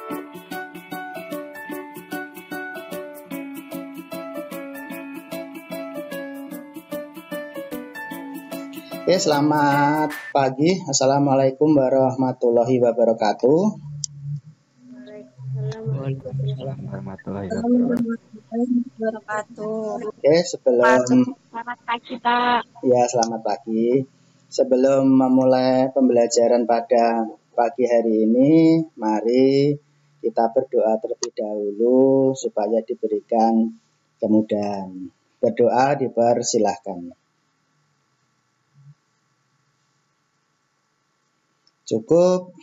Oke, selamat pagi. Assalamualaikum warahmatullahi wabarakatuh. Waalaikumsalam warahmatullahi wabarakatuh. Oke, Selamat pagi, Pak. Ya, selamat pagi. Sebelum memulai pembelajaran pada pagi hari ini, mari kita berdoa terlebih dahulu supaya diberikan kemudahan. Berdoa dipersilahkan. Cukup.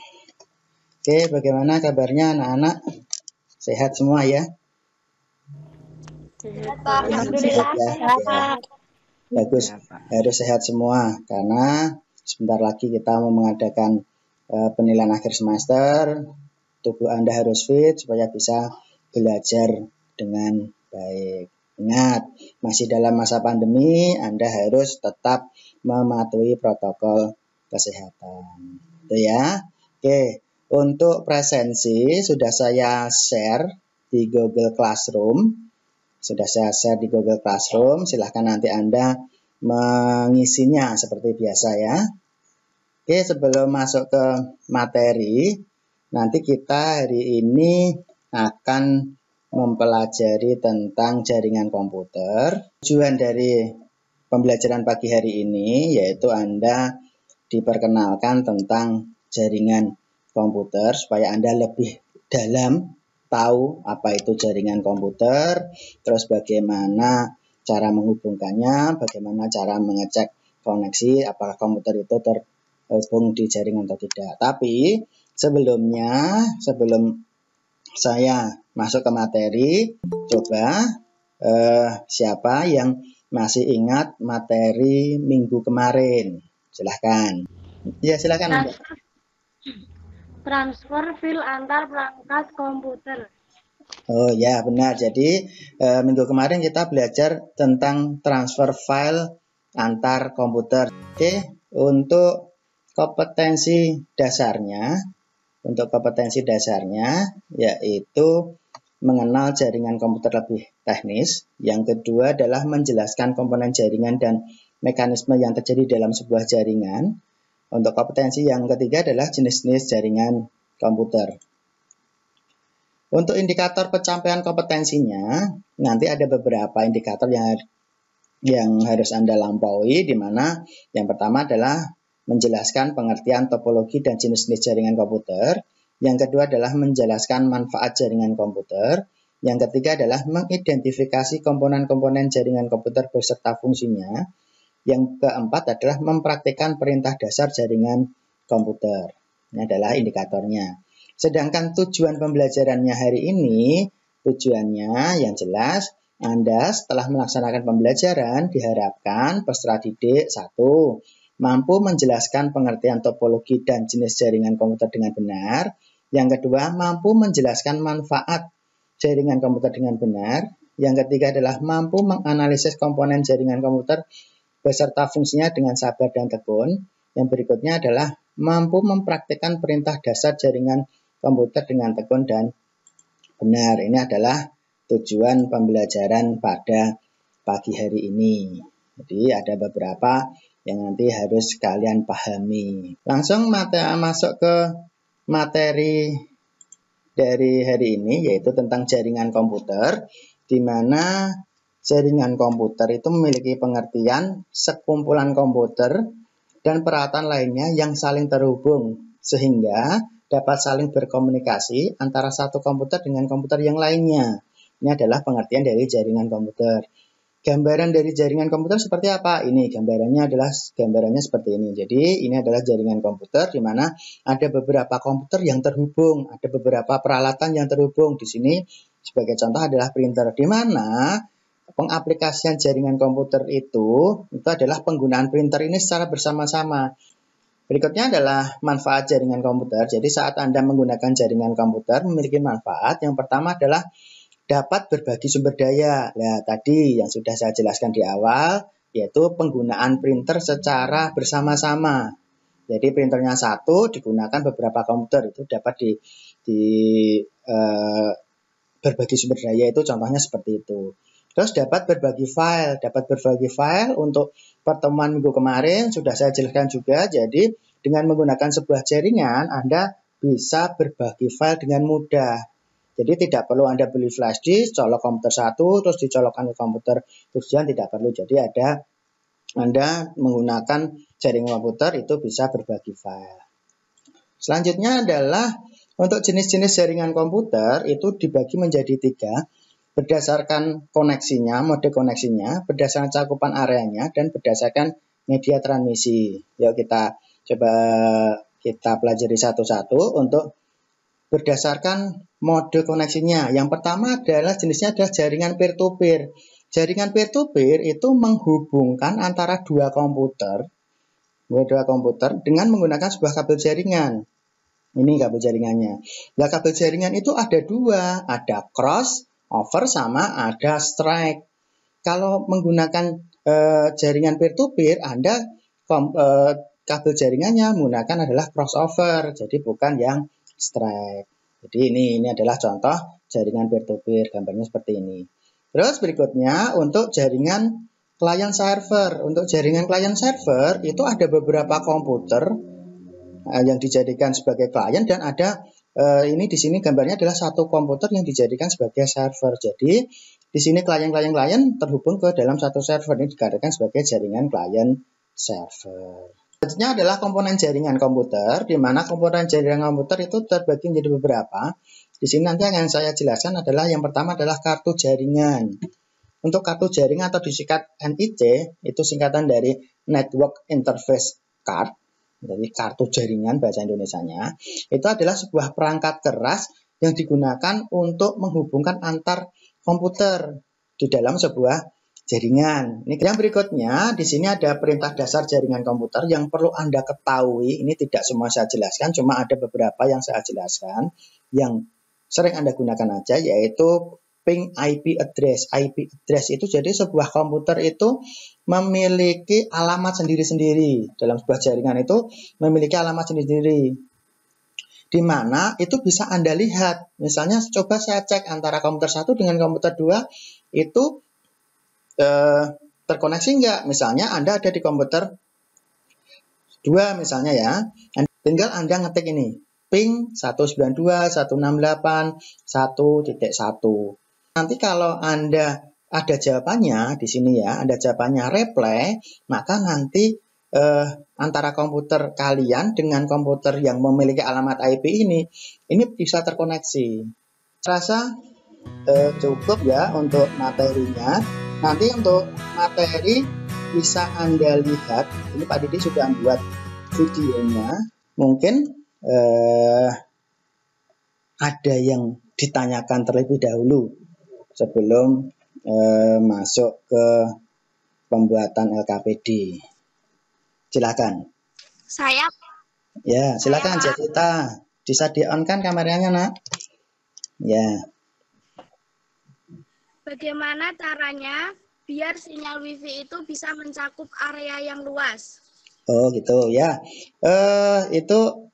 Oke, bagaimana kabarnya anak-anak? Sehat semua ya? Alhamdulillah sehat. Bagus, harus sehat semua karena sebentar lagi kita mau mengadakan penilaian akhir semester. Tubuh Anda harus fit supaya bisa belajar dengan baik. Ingat, masih dalam masa pandemi, Anda harus tetap mematuhi protokol kesehatan. Itu ya. Oke, untuk presensi sudah saya share di Google Classroom. Silahkan nanti Anda mengisinya seperti biasa ya. Oke, sebelum masuk ke materi, nanti kita hari ini akan mempelajari tentang jaringan komputer. Tujuan dari pembelajaran pagi hari ini yaitu Anda diperkenalkan tentang jaringan komputer supaya Anda lebih dalam tahu apa itu jaringan komputer, terus bagaimana cara menghubungkannya, bagaimana cara mengecek koneksi, apakah komputer itu terhubung di jaringan atau tidak. Tapi sebelum saya masuk ke materi, coba siapa yang masih ingat materi minggu kemarin? Silahkan. Ya, silahkan. Transfer file antar perangkat komputer. Oh ya, benar. Jadi minggu kemarin kita belajar tentang transfer file antar komputer. Oke, untuk kompetensi dasarnya yaitu mengenal jaringan komputer lebih teknis. Yang kedua adalah menjelaskan komponen jaringan dan mekanisme yang terjadi dalam sebuah jaringan. Untuk kompetensi yang ketiga adalah jenis-jenis jaringan komputer. Untuk indikator pencapaian kompetensinya, nanti ada beberapa indikator yang harus Anda lampaui, di mana yang pertama adalah menjelaskan pengertian topologi dan jenis-jenis jaringan komputer. Yang kedua adalah menjelaskan manfaat jaringan komputer. Yang ketiga adalah mengidentifikasi komponen-komponen jaringan komputer beserta fungsinya. Yang keempat adalah mempraktikkan perintah dasar jaringan komputer. Ini adalah indikatornya. Sedangkan tujuan pembelajarannya hari ini, tujuannya yang jelas, Anda setelah melaksanakan pembelajaran diharapkan peserta didik 1. Mampu menjelaskan pengertian topologi dan jenis jaringan komputer dengan benar. Yang kedua, mampu menjelaskan manfaat jaringan komputer dengan benar. Yang ketiga adalah mampu menganalisis komponen jaringan komputer beserta fungsinya dengan sabar dan tekun. Yang berikutnya adalah mampu mempraktikkan perintah dasar jaringan komputer dengan tekun dan benar. Ini adalah tujuan pembelajaran pada pagi hari ini. Jadi ada beberapa yang nanti harus kalian pahami. Langsung masuk ke materi dari hari ini, yaitu tentang jaringan komputer, di mana jaringan komputer itu memiliki pengertian sekumpulan komputer dan peralatan lainnya yang saling terhubung sehingga dapat saling berkomunikasi antara satu komputer dengan komputer yang lainnya. Ini adalah pengertian dari jaringan komputer. Gambaran dari jaringan komputer seperti apa? Ini gambarannya seperti ini. Jadi ini adalah jaringan komputer di mana ada beberapa komputer yang terhubung, ada beberapa peralatan yang terhubung. Di sini sebagai contoh adalah printer, di mana pengaplikasian jaringan komputer itu adalah penggunaan printer ini secara bersama-sama. Berikutnya adalah manfaat jaringan komputer. Jadi saat Anda menggunakan jaringan komputer memiliki manfaat. Yang pertama adalah dapat berbagi sumber daya. Nah, tadi yang sudah saya jelaskan di awal, yaitu penggunaan printer secara bersama-sama. Jadi printernya satu digunakan beberapa komputer, itu dapat di berbagi sumber daya itu contohnya seperti itu. Terus dapat berbagi file untuk pertemuan minggu kemarin sudah saya jelaskan juga. Jadi dengan menggunakan sebuah jaringan Anda bisa berbagi file dengan mudah. Jadi tidak perlu Anda beli flash disk, colok komputer satu, terus dicolokkan ke komputer tujuan, tidak perlu. Jadi Anda menggunakan jaringan komputer itu bisa berbagi file. Selanjutnya adalah untuk jenis-jenis jaringan komputer itu dibagi menjadi 3 berdasarkan koneksinya, mode koneksinya, berdasarkan cakupan areanya, dan berdasarkan media transmisi. Yuk kita coba pelajari satu-satu untuk berdasarkan mode koneksinya. Yang pertama adalah jenisnya adalah jaringan peer-to-peer. Jaringan peer-to-peer itu menghubungkan antara dua komputer dengan menggunakan sebuah kabel jaringan. Ini kabel jaringannya. Nah, kabel jaringan itu ada 2, ada cross over sama ada strike. Kalau menggunakan jaringan peer-to-peer, Anda kabel jaringannya menggunakan adalah crossover, jadi bukan yang strike. Jadi ini adalah contoh jaringan peer-to-peer, gambarnya seperti ini. Terus berikutnya untuk jaringan client server. Untuk jaringan client server itu ada beberapa komputer yang dijadikan sebagai klien dan ada ini di sini gambarnya adalah satu komputer yang dijadikan sebagai server. Jadi di sini klien terhubung ke dalam satu server, ini dikatakan sebagai jaringan client server. Selanjutnya adalah komponen jaringan komputer, di mana komponen jaringan komputer itu terbagi menjadi beberapa. Di sini nanti yang saya jelaskan adalah yang pertama adalah kartu jaringan. Untuk kartu jaringan atau disingkat NIC, itu singkatan dari Network Interface Card. Jadi kartu jaringan bahasa Indonesianya itu adalah sebuah perangkat keras yang digunakan untuk menghubungkan antar komputer di dalam sebuah jaringan. Ini yang berikutnya, di sini ada perintah dasar jaringan komputer yang perlu Anda ketahui. Ini tidak semua saya jelaskan, cuma ada beberapa yang saya jelaskan yang sering Anda gunakan aja, yaitu ping IP address. IP address itu jadi sebuah komputer itu memiliki alamat sendiri-sendiri. Dalam sebuah jaringan itu memiliki alamat sendiri-sendiri. Di mana itu bisa Anda lihat. Misalnya coba saya cek antara komputer 1 dengan komputer 2 itu terkoneksi enggak? Misalnya Anda ada di komputer 2 misalnya ya. Tinggal Anda ngetik ini. Ping 192.168.1.1. Nanti kalau Anda ada jawabannya di sini ya, ada jawabannya reply, maka nanti antara komputer kalian dengan komputer yang memiliki alamat IP ini bisa terkoneksi. Rasa cukup ya untuk materinya. Nanti untuk materi bisa Anda lihat. Ini Pak Didi sudah buat videonya. Mungkin ada yang ditanyakan terlebih dahulu sebelum masuk ke pembuatan LKPD. Silakan. Saya. Ya, silakan Jessica. Bisa di-on kan kameranya, Nak? Ya. Bagaimana caranya biar sinyal WiFi itu bisa mencakup area yang luas? Oh, gitu ya. Itu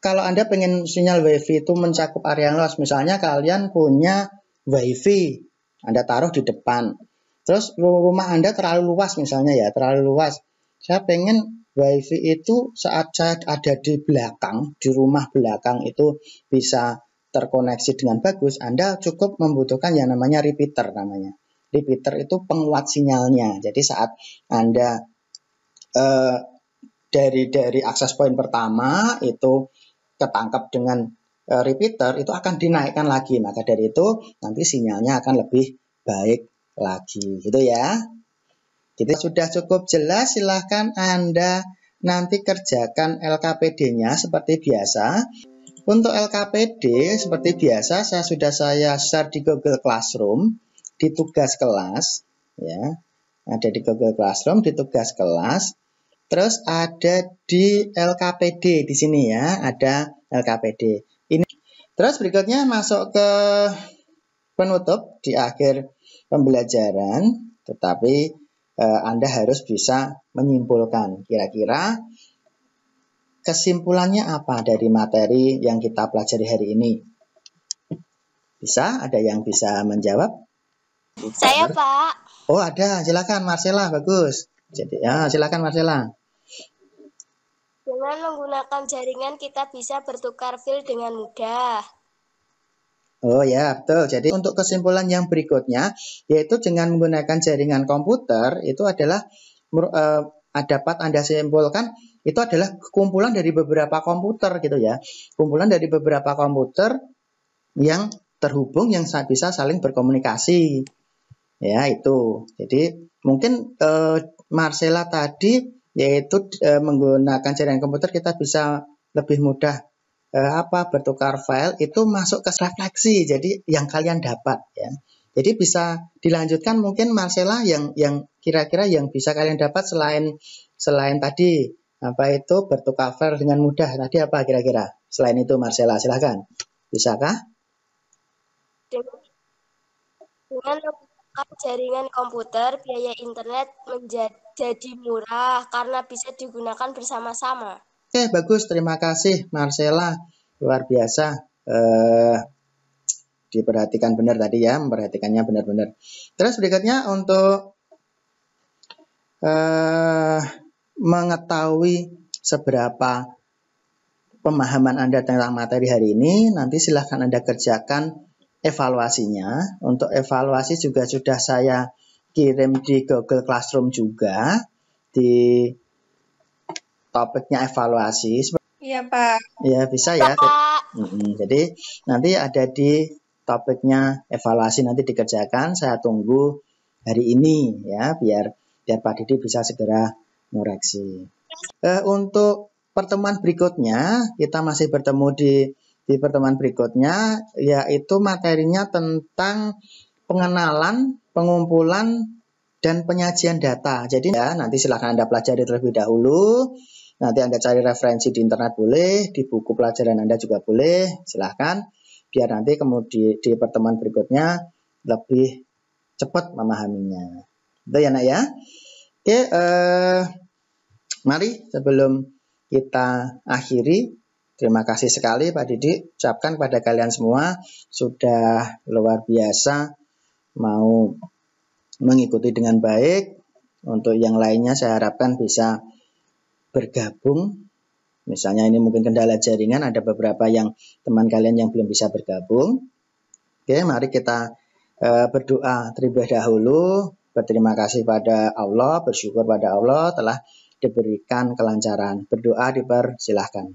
kalau Anda pengen sinyal WiFi itu mencakup area yang luas, misalnya kalian punya WiFi, Anda taruh di depan. Terus rumah Anda terlalu luas misalnya ya, terlalu luas. Saya pengen WiFi itu saat saya ada di belakang, di rumah belakang itu bisa terkoneksi dengan bagus. Anda cukup membutuhkan yang namanya repeater namanya. Repeater itu penguat sinyalnya. Jadi saat Anda dari akses point pertama itu ketangkap dengan repeater, itu akan dinaikkan lagi. Maka dari itu nanti sinyalnya akan lebih baik lagi, gitu ya. Jadi sudah cukup jelas, silahkan Anda nanti kerjakan LKPD-nya seperti biasa. Untuk LKPD seperti biasa sudah saya share di Google Classroom di tugas kelas ya. Ada di Google Classroom di tugas kelas. Terus ada di LKPD di sini ya, ada LKPD. Ini. Terus berikutnya masuk ke penutup di akhir pembelajaran, tetapi Anda harus bisa menyimpulkan kira-kira kesimpulannya apa dari materi yang kita pelajari hari ini? Bisa? Ada yang bisa menjawab? Saya, Pak. Oh, ada. Silakan Marcella, bagus. Jadi, ya, silakan Marcella. Dengan menggunakan jaringan kita bisa bertukar file dengan mudah. Oh ya, betul. Jadi untuk kesimpulan yang berikutnya, yaitu dengan menggunakan jaringan komputer, itu adalah dapat Anda simpulkan, itu adalah kumpulan dari beberapa komputer gitu ya. Kumpulan dari beberapa komputer yang terhubung, yang bisa saling berkomunikasi. Ya, itu. Jadi mungkin Marcella tadi, yaitu menggunakan jaringan komputer kita bisa lebih mudah bertukar file, itu masuk ke refleksi, jadi yang kalian dapat ya. Jadi bisa dilanjutkan mungkin Marcella yang kira-kira yang bisa kalian dapat selain tadi apa itu bertukar file dengan mudah, tadi apa kira-kira selain itu Marcella, silahkan, bisakah? Dengan menggunakan jaringan komputer, biaya internet menjadi murah karena bisa digunakan bersama-sama. Oke, bagus. Terima kasih, Marcella. Luar biasa. Diperhatikan benar tadi ya, memperhatikannya benar-benar. Terus berikutnya untuk mengetahui seberapa pemahaman Anda tentang materi hari ini, nanti silahkan Anda kerjakan evaluasinya. Untuk evaluasi juga sudah saya kirim di Google Classroom juga, di topiknya evaluasi. Iya, Pak. Ya, bisa ya. Jadi nanti ada di topiknya evaluasi, nanti dikerjakan. Saya tunggu hari ini ya, biar Pak Didi bisa segera ngoreksi. Untuk pertemuan berikutnya, kita masih bertemu di pertemuan berikutnya, yaitu materinya tentang pengenalan, pengumpulan, dan penyajian data. Jadi ya, nanti silakan Anda pelajari terlebih dahulu. Nanti Anda cari referensi di internet boleh, di buku pelajaran Anda juga boleh, silahkan. Biar nanti kemudian di pertemuan berikutnya lebih cepat memahaminya. Itu ya nak ya. Oke, mari sebelum kita akhiri, terima kasih sekali Pak Didi. Ucapkan kepada kalian semua sudah luar biasa mau mengikuti dengan baik. Untuk yang lainnya saya harapkan bisa bergabung. Misalnya ini mungkin kendala jaringan, ada beberapa yang teman kalian yang belum bisa bergabung. Oke, mari kita berdoa terlebih dahulu. Berterima kasih pada Allah, bersyukur pada Allah telah diberikan kelancaran. Berdoa dipersilahkan.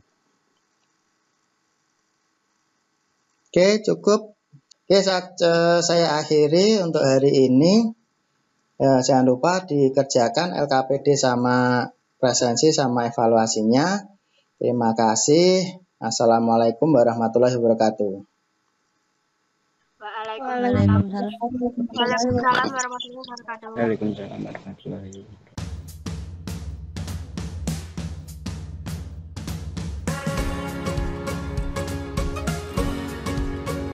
Oke, cukup. Oke, saya akhiri untuk hari ini. Jangan lupa dikerjakan LKPD sama presensi sama evaluasinya. Terima kasih. Assalamualaikum warahmatullahi wabarakatuh. Waalaikumsalam warahmatullahi wabarakatuh. Waalaikumsalam warahmatullahi wabarakatuh.